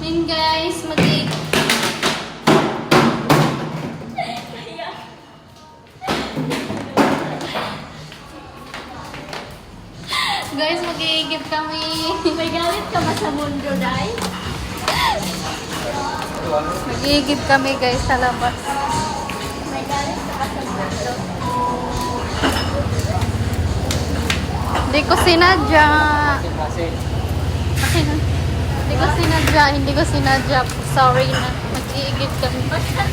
Ayun guys, mag-iigib kami. May galit ka ba sa mundo, Day? Mag-iigib kami guys sa labas. May galit ka ba sa mundo? Hindi ko sinadya. Okay na. Hindi ko sinadya. Sorry na. Mag-iigib kami. Ba't ka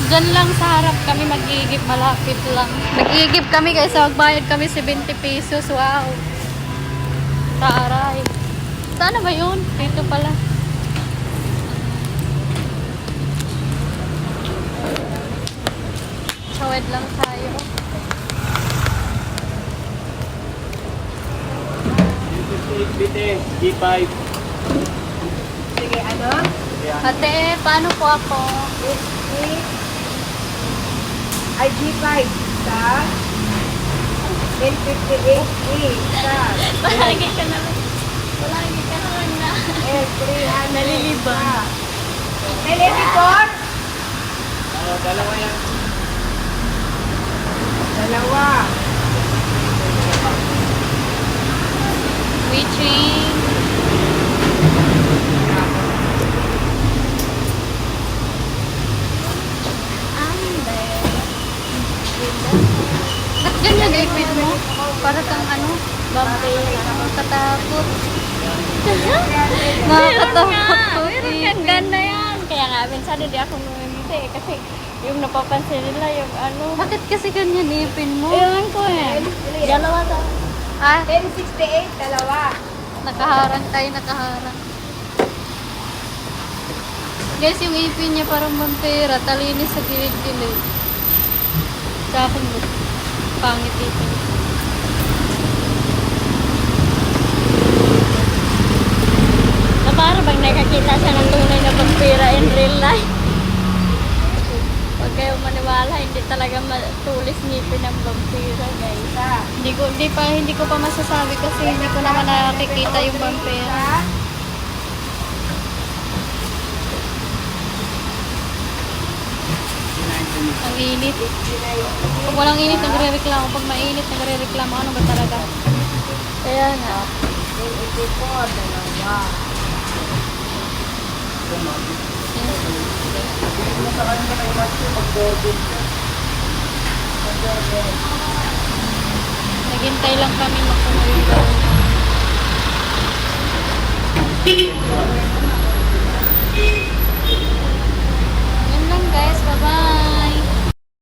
Diyan lang sa harap kami mag-iigib, malapit lang. Mag-iigib kami guys, magbayad kami 70 pesos. Wow. Taray. Saan ba yun? Dito pala. Tawid lang tayo. G5. Sige, ano? Ate, paano po ako? Ay, G5 sa N58E sa Palagi ka naman na. L300 Nalilibang. L84? Dalawa yan. Dalawa. Waiting. Ba't ganyan ipin mo? Para kang ano? Vampire. Nakakatakot. Meron Nakakatakot. kang ganda yan. Kaya nga, minsan hindi ako numimili kasi yung napapansin nila yung ano. Bakit kasi ganyan ipin mo? Ewan ko eh. Dalawa to. Ah, 1068, dalawa. nakaharang tayo, nakaharang. Guys, yung ipin niya parang vampira. Talinis sa gilid-gilid. Sa akin, pangit ipin. Na para bang nakakita siya ng tunay na vampira in real life. Huwag kayong maniwala, hindi talaga matulis ngipin ng vampira, guys. Hindi ko pa masasabi kasi hindi ko naman nakikita yung vampira. Ang init. Pag walang init, nagre-reklamo. Pag mainit, nagre-reklamo. Ano ba talaga? Kaya nga. 84, dalawa. Naghintay lang kami mapuno yung gawin.